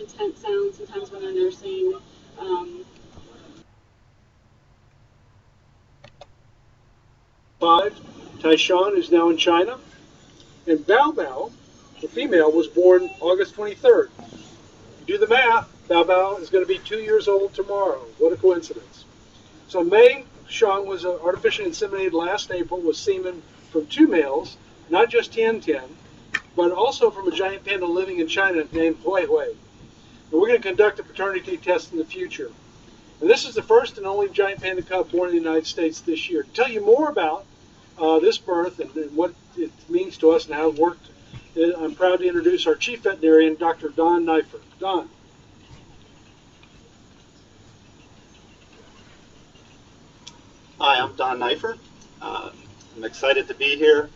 intense sounds sometimes when they're nursing. Five, Taishan is now in China. And Bao Bao, the female, was born August 23rd. Do the math. Bao Bao is going to be 2 years old tomorrow. What a coincidence. So Mei Xiang was artificially inseminated last April with semen from two males, not just Tian Tian, but also from a giant panda living in China named Hui Hui. And we're going to conduct a paternity test in the future. And this is the first and only giant panda cub born in the United States this year. To tell you more about this birth and what it means to us and how it worked, I'm proud to introduce our chief veterinarian, Dr. Don Neifer. Don. Hi, I'm Don Neifer. I'm excited to be here.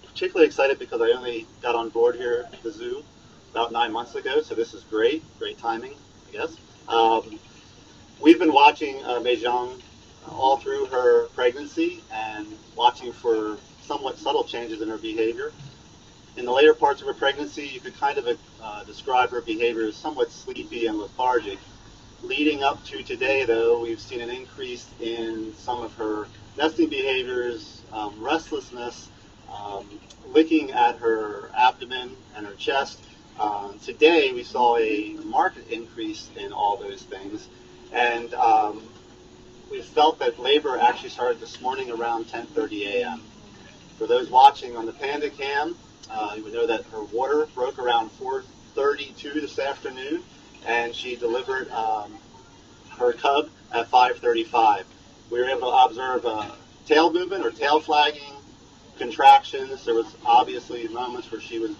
Particularly excited because I only got on board here at the zoo about 9 months ago, so this is great timing, I guess. We've been watching Mei Xiang all through her pregnancy and watching for somewhat subtle changes in her behavior. In the later parts of her pregnancy, you could kind of describe her behavior as somewhat sleepy and lethargic. Leading up to today, though, we've seen an increase in some of her nesting behaviors, restlessness, licking at her abdomen and her chest. Today, we saw a marked increase in all those things. And we felt that labor actually started this morning around 10:30 a.m. For those watching on the Panda Cam, you would know that her water broke around 4:32 this afternoon, and she delivered her cub at 5:35. We were able to observe tail movement or tail flagging, contractions. There was obviously moments where she was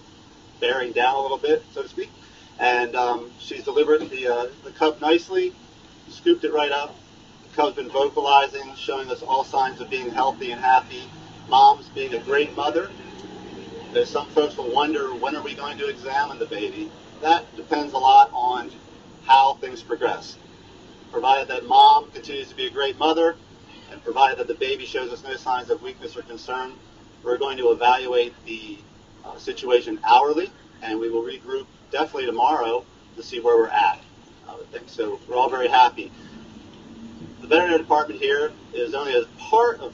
bearing down a little bit, so to speak, and she's delivered the cub nicely, scooped it right up. The cub's been vocalizing, showing us all signs of being healthy and happy. Mom's being a great mother. There's some folks will wonder, when are we going to examine the baby? That depends a lot on how things progress. Provided that mom continues to be a great mother, and provided that the baby shows us no signs of weakness or concern, we're going to evaluate the situation hourly, and we will regroup definitely tomorrow to see where we're at. I would think so. We're all very happy. The veterinary department here is only a part of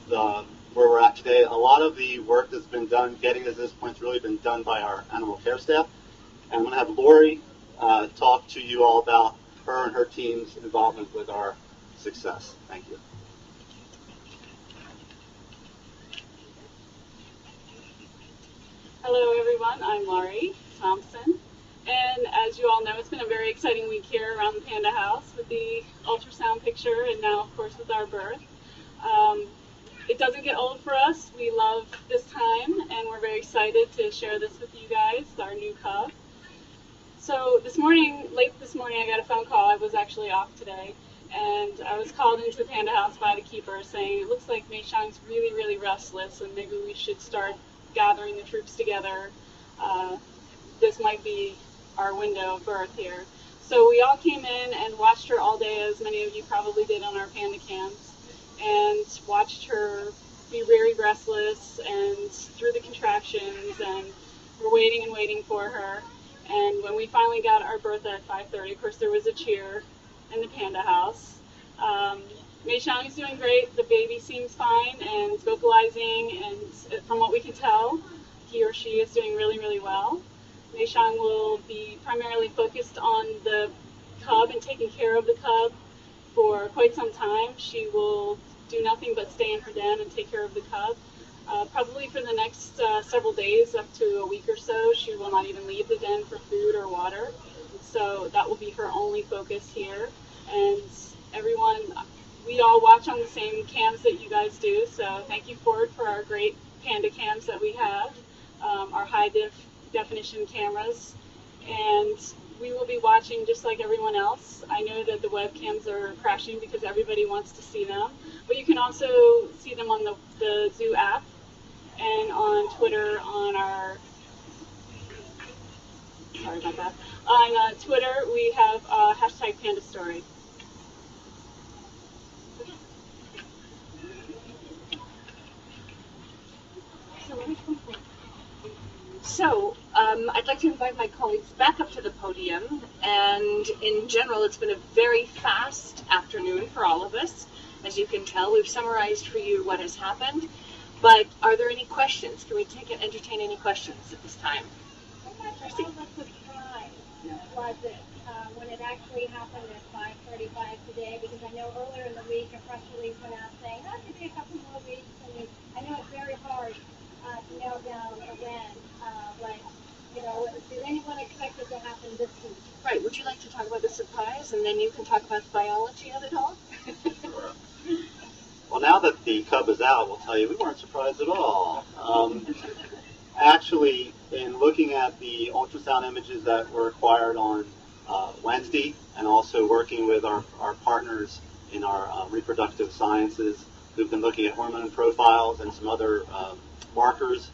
where we're at today. A lot of the work that's been done getting us to this point has really been done by our animal care staff. And I'm going to have Lori talk to you all about her and her team's involvement with our success. Thank you. Hello everyone, I'm Laurie Thompson, and as you all know, it's been a very exciting week here around the Panda House with the ultrasound picture and now of course with our birth. It doesn't get old for us. We love this time and we're very excited to share this with you guys, our new cub. So late this morning I got a phone call. I was actually off today, and I was called into the Panda House by the keeper saying it looks like Mei Xiang's really restless and maybe we should start gathering the troops together. This might be our window of birth here. So we all came in and watched her all day, as many of you probably did on our Panda Cams, and watched her be very restless and through the contractions, and we're waiting and waiting for her. And when we finally got our birth at 5:30, of course there was a cheer in the Panda House. Mei Xiang is doing great. The baby seems fine and is vocalizing, and from what we can tell, he or she is doing really well. Mei Xiang will be primarily focused on the cub and taking care of the cub for quite some time. She will do nothing but stay in her den and take care of the cub. Probably for the next several days, up to a week or so, she will not even leave the den for food or water. So that will be her only focus here. And everyone, we all watch on the same cams that you guys do, so thank you, Ford, for our great Panda cams that we have, our high definition cameras, and we will be watching just like everyone else. I know that the webcams are crashing because everybody wants to see them, but you can also see them on the Zoo app and on Twitter on our, sorry about that, on Twitter we have hashtag Panda Story. So, I'd like to invite my colleagues back up to the podium, and And in general, it's been a very fast afternoon for all of us. As you can tell, we've summarized for you what has happened. But are there any questions? Can we entertain any questions at this time? How much of a surprise was it when it actually happened at 5:35 today? Because I know earlier in the week a press release went out saying, oh, it could be a couple more weeks. And I know it's very hard to nail down a when, but, you know, did anyone expect it to happen this week? Right. Would you like to talk about the surprise, and then you can talk about the biology of it all? Sure. Well, now that the cub is out, we'll tell you we weren't surprised at all. Actually, in looking at the ultrasound images that were acquired on Wednesday, and also working with our partners in our reproductive sciences who've been looking at hormone profiles and some other markers,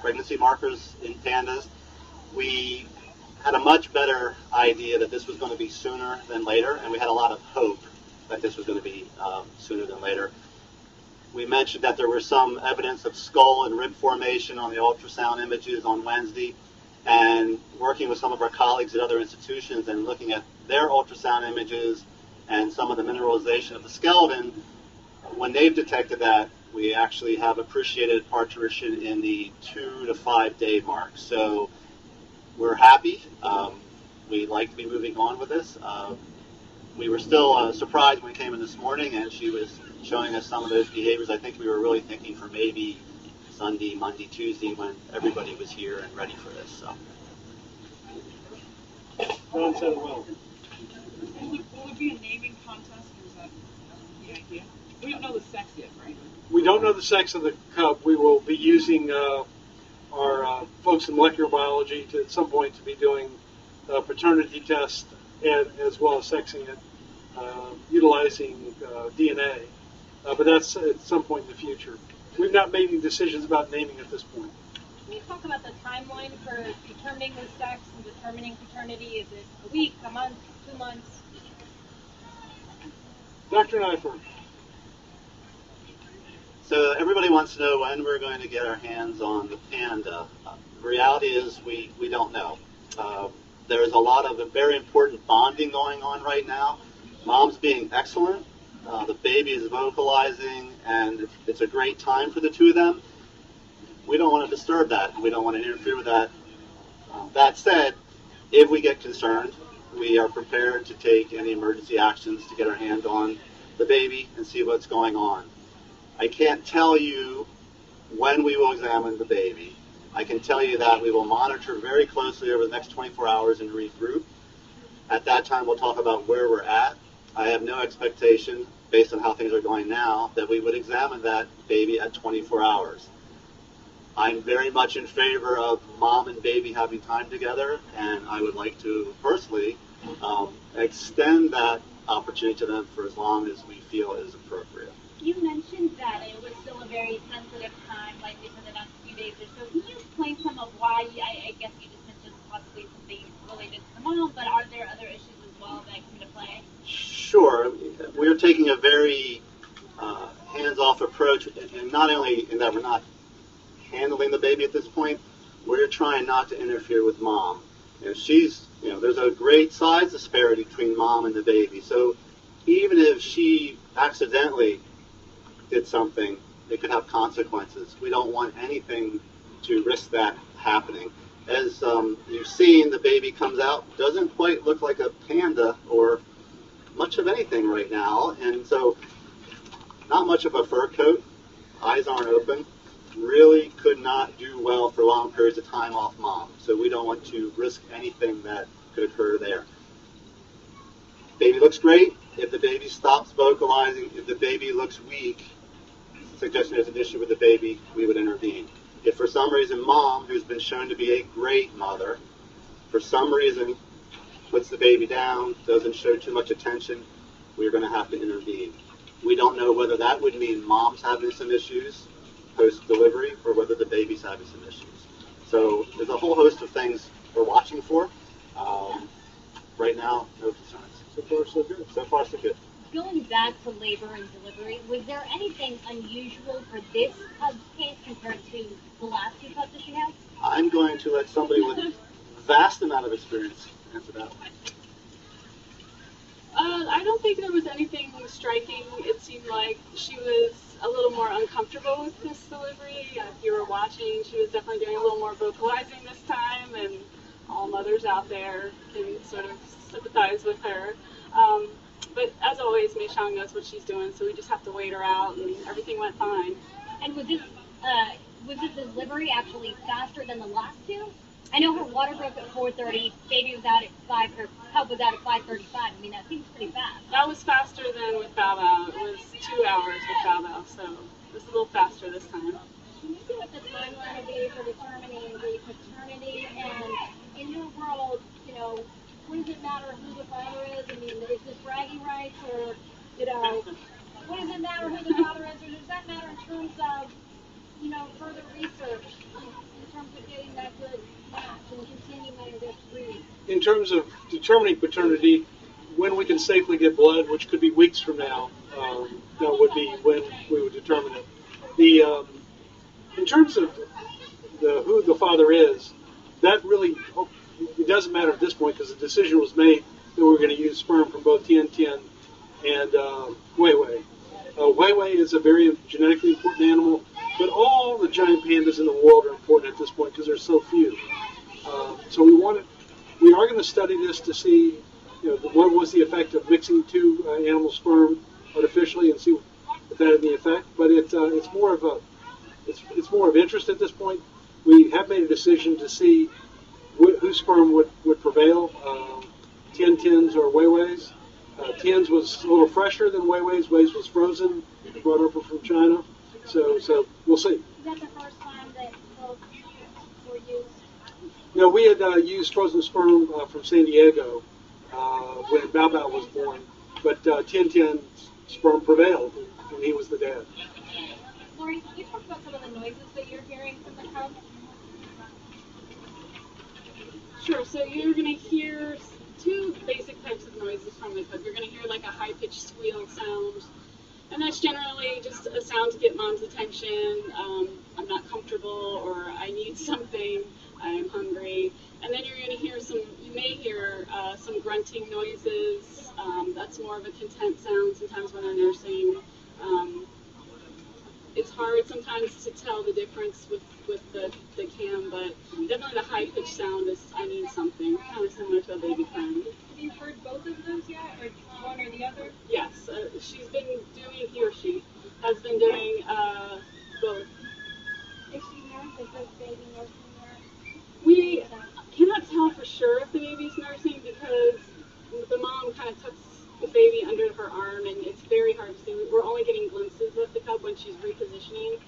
pregnancy markers in pandas, we had a much better idea that this was going to be sooner than later, and we had a lot of hope that this was going to be sooner than later. We mentioned that there was some evidence of skull and rib formation on the ultrasound images on Wednesday, and working with some of our colleagues at other institutions and looking at their ultrasound images and some of the mineralization of the skeleton, when they've detected that, we actually have appreciated parturition in the 2 to 5 day mark. So we're happy. We'd like to be moving on with this. We were still surprised when we came in this morning and she was showing us some of those behaviors. I think we were really thinking for maybe Sunday, Monday, Tuesday when everybody was here and ready for this. So. Ron said it well. Will it be a naming contest, or is that the idea? We don't know the sex yet, right? We don't know the sex of the cub. We will be using our folks in molecular biology at some point to be doing paternity tests and as well as sexing it, utilizing DNA. But that's at some point in the future. We've not made any decisions about naming at this point. Can you talk about the timeline for determining the sex and determining paternity? Is it a week, a month, 2 months? Dr. Neifer. So everybody wants to know when we're going to get our hands on the panda. The reality is we don't know. There's a lot of very important bonding going on right now. Mom's being excellent. The baby is vocalizing, and it's a great time for the two of them. We don't want to disturb that. We don't want to interfere with that. That said, if we get concerned, we are prepared to take any emergency actions to get our hand on the baby and see what's going on. I can't tell you when we will examine the baby. I can tell you that we will monitor very closely over the next 24 hours and regroup. At that time, we'll talk about where we're at. I have no expectation, based on how things are going now, that we would examine that baby at 24 hours. I'm very much in favor of mom and baby having time together, and I would like to personally extend that opportunity to them for as long as we feel is appropriate. You mentioned that it was still a very sensitive time, likely for the next few days or so. Can you explain some of why? I guess you just mentioned possibly something related to the mom, but are there other issues as well that come into play? Sure. We're taking a very hands-off approach, and not only in that we're not handling the baby at this point, we're trying not to interfere with mom. There's a great size disparity between mom and the baby. So even if she accidentally did something, it could have consequences. We don't want anything to risk that happening. As you've seen, the baby comes out, doesn't quite look like a panda or much of anything right now, and so not much of a fur coat, eyes aren't open, really could not do well for long periods of time off mom. So we don't want to risk anything that could occur there. Baby looks great. If the baby stops vocalizing, if the baby looks weak, suggesting there's an issue with the baby, we would intervene. If for some reason mom, who's been shown to be a great mother, for some reason puts the baby down, doesn't show too much attention, we're going to have to intervene. We don't know whether that would mean mom's having some issues post-delivery or whether the baby's having some issues. So there's a whole host of things we're watching for. Right now, no concerns. So far, so good. So far, so good. Going back to labor and delivery, was there anything unusual for this cub's case compared to the last two cubs that you had? I'm going to let somebody with a vast amount of experience answer that one. think there was anything striking. It seemed like she was a little more uncomfortable with this delivery. If you were watching, she was definitely doing a little more vocalizing this time, and all mothers out there can sort of sympathize with her. But as always, Mei Shang knows what she's doing, so we just have to wait her out, and everything went fine. And was this delivery actually faster than the last two? I know her water broke at 4:30. Baby was out at 5. Her cub was out at 5:35. I mean, that seems pretty fast. That was faster than with Bao Bao. It was 2 hours with Bao Bao, so it was a little faster this time. Can you see what the timeline will be for determining the paternity? And in your world, you know, what does it matter who the father is? I mean, is this bragging rights, or, you know, what does it matter who the father is, or does that matter in terms of, you know, further research, in terms of getting that good match and continuing this breed? In terms of determining paternity, when we can safely get blood, which could be weeks from now, that would be when we would determine it. In terms of who the father is, that really, it doesn't matter at this point because the decision was made that we were going to use sperm from both Tian Tian and Wei Wei. Wei Wei is a very genetically important animal, but all the giant pandas in the world are important at this point because there's so few. So we are going to study this to see, you know, what was the effect of mixing two animal sperm artificially and see if that had any effect. But it's more of interest at this point. We have made a decision to see whose sperm would prevail, Tian Tian's or Wei Wei's. Tian's was a little fresher than Wei Wei's. Wei's was frozen, brought over from China. So we'll see. Is that the first time that both were used? No, we had used frozen sperm from San Diego when Bao Bao was born, but Tian Tian's sperm prevailed, and he was the dad. Lori, can you talk about some of the noises that you're hearing from the cub? Sure, so you're going to hear two basic types of noises from the cub. You're going to hear like a high-pitched squeal sound, and that's generally just a sound to get mom's attention. I'm not comfortable, or I need something, I'm hungry. And then you're going to hear you may hear some grunting noises. That's more of a content sound sometimes when they're nursing. It's hard sometimes to tell the difference with the cam, but definitely the high-pitched sound is, I need something, kind of similar to a baby crying. Have you heard both of those yet, or one or the other? Yes, she's been doing, he or she has been doing both. Is she nursed? Is this baby nursing her? We cannot tell for sure if the baby's nursing because the mom kind of tucks the baby under her arm, and it's very hard to see. We're only getting glimpses of the cub when she's repositioning.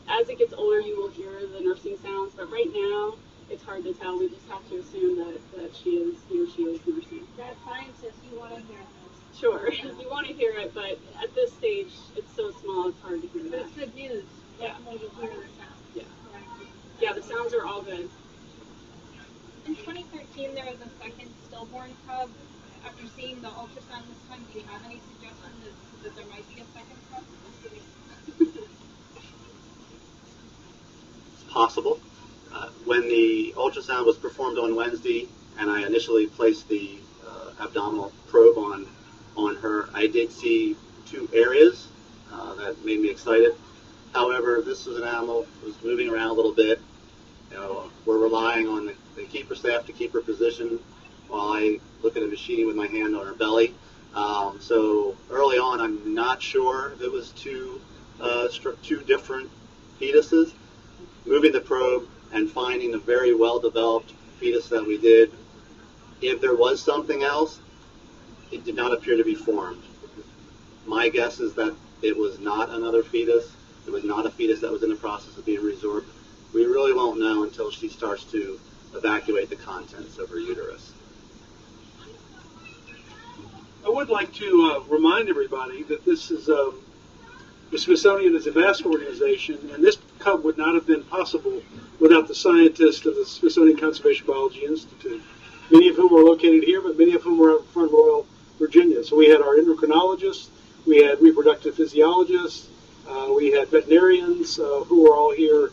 As it gets older, you will hear the nursing sounds, but right now, it's hard to tell. We just have to assume that he or she is nursing. That scientist, you want to hear this. Sure, you want to hear it, but at this stage, it's so small, it's hard to hear But that. it's good news. Yeah. Definitely to hear the sound. Yeah. Right. Yeah, the sounds are all good. In 2013, there was a second stillborn cub. After seeing the ultrasound this time, do you have any suggestion that there might be a second cub? It's possible. When the ultrasound was performed on Wednesday, and I initially placed the abdominal probe on her, I did see two areas that made me excited. However, this was an animal that was moving around a little bit. You know, we're relying on the keeper staff to keep her position while I look at a machine with my hand on her belly. So early on, I'm not sure if it was two different fetuses. Moving the probe and finding a very well-developed fetus that we did, if there was something else, it did not appear to be formed. My guess is that it was not another fetus. It was not a fetus that was in the process of being resorbed. We really won't know until she starts to evacuate the contents of her uterus. I would like to remind everybody that this is the Smithsonian is a vast organization, and this cub would not have been possible without the scientists of the Smithsonian Conservation Biology Institute, many of whom are located here, but many of whom were out in Front Royal, Virginia. So we had our endocrinologists, we had reproductive physiologists, we had veterinarians who were all here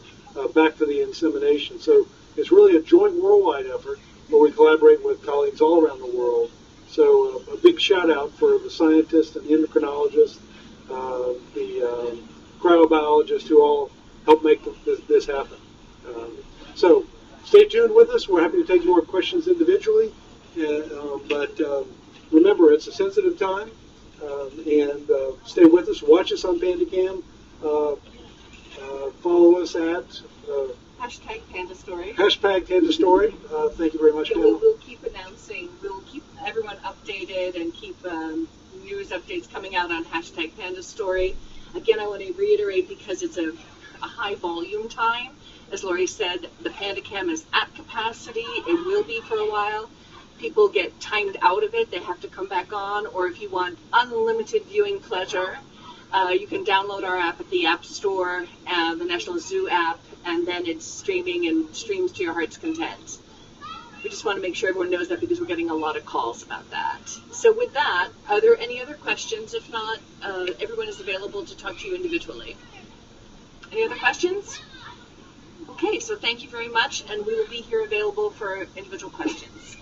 back for the insemination. So it's really a joint worldwide effort where we collaborate with colleagues all around the world. So a big shout out for the scientists and the endocrinologists, the cryobiologists who all help make this happen. So stay tuned with us. We're happy to take more questions individually. But remember, it's a sensitive time. And stay with us. Watch us on PandaCam. Follow us at Hashtag Panda Story. hashtag Panda Story. Thank you very much, So Pamela. we'll keep announcing, we'll keep everyone updated and keep news updates coming out on hashtag Panda Story. Again, I want to reiterate because it's a high volume time. As Lori said, the PandaCam is at capacity. It will be for a while. People get timed out of it. They have to come back on. Or if you want unlimited viewing pleasure, you can download our app at the App Store, the National Zoo app, and then it's streaming and streams to your heart's content. We just want to make sure everyone knows that because we're getting a lot of calls about that. So with that, are there any other questions? If not, everyone is available to talk to you individually. Any other questions? Okay, so thank you very much, and we will be here available for individual questions.